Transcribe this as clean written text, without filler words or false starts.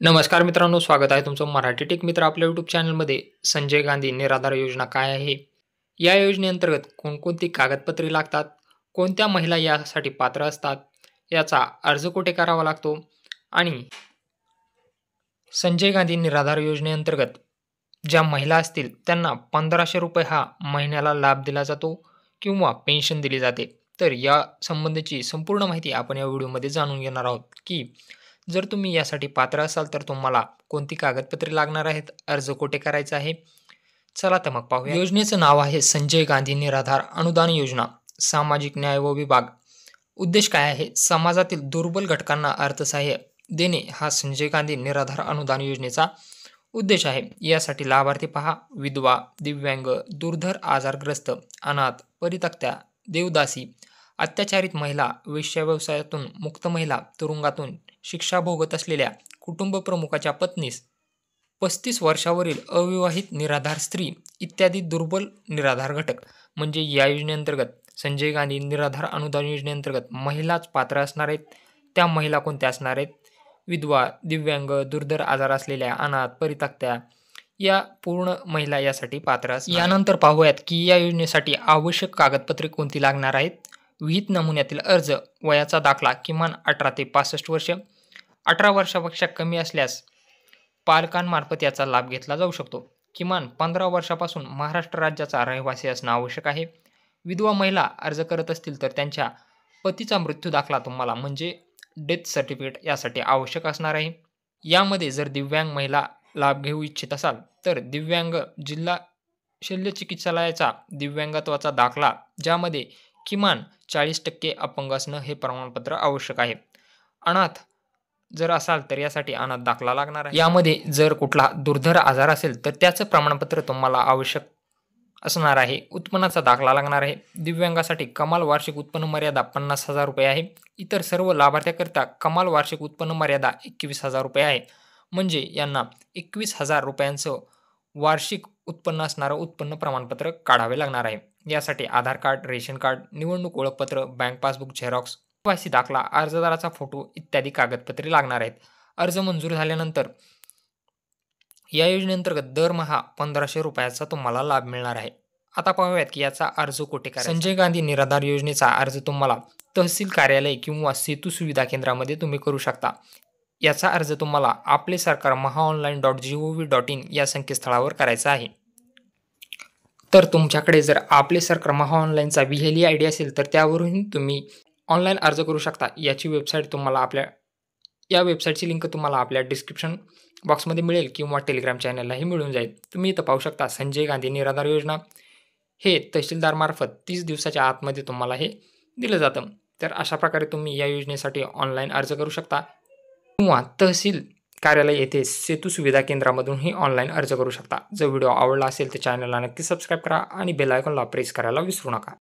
नमस्कार मित्रांनो, स्वागत आहे तुमचं मराठी टेक मित्र आपल्या यूट्यूब चॅनलमध्ये. संजय गांधी निराधार योजना काय आहे? या योजनेअंतर्गत कोणकोणती कागदपत्रे लागतात? कोणत्या महिला यासाठी पात्र असतात? याचा अर्ज कुठे करावा लागतो? आणि संजय गांधी निराधार योजनेअंतर्गत ज्या महिला असतील त्यांना ₹1500 हा महिन्याला लाभ दिला जातो किंवा पेन्शन दिली जाते. तर या संबंधीची संपूर्ण माहिती आपण या व्हिडिओमध्ये जाणून घेणार आहोत, की जर तुम्ही यासाठी पात्र असाल तर तुम्हाला कोणती कागदपत्रे लागणार आहेत, अर्ज कुठे करायचा आहे. चला तर मग पाहूया. योजनेचं नाव आहे संजय गांधी निराधार अनुदान योजना, सामाजिक न्याय व विभाग. उद्देश काय आहे? समाजातील दुर्बल घटकांना अर्थसहाय्य देणे हा संजय गांधी निराधार अनुदान योजनेचा उद्देश आहे. यासाठी लाभार्थी पहा: विधवा, दिव्यांग, दुर्धर, आजारग्रस्त, अनाथ, परित्यक्त्या, देवदासी, अत्याचारित महिला, वेश्या व्यवसायातून मुक्त महिला, तुरुंगातून शिक्षा भोगत असलेल्या कुटुंब प्रमुखाच्या पत्नीस, 35 वर्षावरील अविवाहित निराधार स्त्री इत्यादी दुर्बल निराधार घटक. म्हणजे या योजनेअंतर्गत, संजय गांधी निराधार अनुदान योजनेअंतर्गत महिलाच पात्र असणार आहेत. त्या महिला कोणत्या असणार आहेत? विधवा, दिव्यांग, दुर्धर आजार असलेल्या, अनाथ, परित्यक्त्या या पूर्ण महिला यासाठी पात्र असतात. यानंतर पाहूयात की या योजनेसाठी आवश्यक कागदपत्रे कोणती लागणार आहेत. विहित नमुन्यातील अर्ज, वयाचा दाखला, किमान 18 ते 65 वर्ष, 18 वर्षापेक्षा कमी असल्यास पालकांमार्फत याचा लाभ घेतला जाऊ शकतो. किमान 15 वर्षापासून महाराष्ट्र राज्याचा रहिवासी असणं आवश्यक आहे. विधवा महिला अर्ज करत असतील तर त्यांच्या पतीचा मृत्यू दाखला तुम्हाला म्हणजे डेथ सर्टिफिकेट यासाठी आवश्यक असणार आहे. यामध्ये जर दिव्यांग महिला लाभ घेऊ इच्छित असाल तर दिव्यांग जिल्हा शल्य चिकित्सालयाचा दिव्यांगत्वाचा दाखला, ज्यामध्ये किमान 40% अपंग असणं हे प्रमाणपत्र आवश्यक आहे. अनाथ जर असाल तर यासाठी अनाथ दाखला लागणार आहे. यामध्ये जर कुठला दुर्धर आजार असेल तर त्याचं प्रमाणपत्र तुम्हाला आवश्यक असणार आहे. उत्पन्नाचा दाखला लागणार आहे. दिव्यांगासाठी कमाल वार्षिक उत्पन्न मर्यादा ₹50,000 आहे. इतर सर्व लाभार्थ्याकरिता कमाल वार्षिक उत्पन्न मर्यादा ₹21,000 आहे. म्हणजे यांना ₹21,000 वार्षिक उत्पन्न असणारं उत्पन्न प्रमाणपत्र काढावे लागणार आहे. यासाठी आधार कार्ड, रेशन कार्ड, निवडणूक ओळखपत्र, बँक पासबुक झेरॉक्स, रहिवासी दाखला, अर्जदाराचा फोटो इत्यादी कागदपत्रे लागणार आहेत. अर्ज मंजूर झाल्यानंतर या योजनेअंतर्गत दरमहा ₹1500 तुम्हाला लाभ मिळणार आहे. आता पाहूयात की याचा अर्ज कुठे करायचा. संजय गांधी निराधार योजनेचा अर्ज तुम्हाला तहसील कार्यालय किंवा सेतू सुविधा केंद्रामध्ये तुम्ही करू शकता. याचा अर्ज तुम्हाला आपले सरकार mahaonline.gov.in या संकेतस्थळावर करायचा आहे. तर तुमच्याकडे जर आपले सरकार महाऑनलाईनचा VLE ID असेल तर त्यावरून तुम्ही ऑनलाईन अर्ज करू शकता. याची वेबसाईट तुम्हाला या वेबसाईटची लिंक तुम्हाला आपल्या डिस्क्रिप्शन बॉक्समध्ये मिळेल किंवा टेलिग्राम चॅनललाही मिळून जाईल. तुम्ही इथं पाहू शकता संजय गांधी निराधार योजना हे तहसीलदारमार्फत 30 दिवसाच्या आतमध्ये तुम्हाला हे दिलं जातं. तर अशा प्रकारे तुम्ही या योजनेसाठी ऑनलाईन अर्ज करू शकता किंवा तहसील कार्यालय येथे सेतू सुविधा केंद्रामधूनही ऑनलाईन अर्ज करू शकता. जर व्हिडिओ आवडला असेल तर चॅनलला नक्की सबस्क्राईब करा आणि बेल आयकॉनला प्रेस करायला विसरू नका.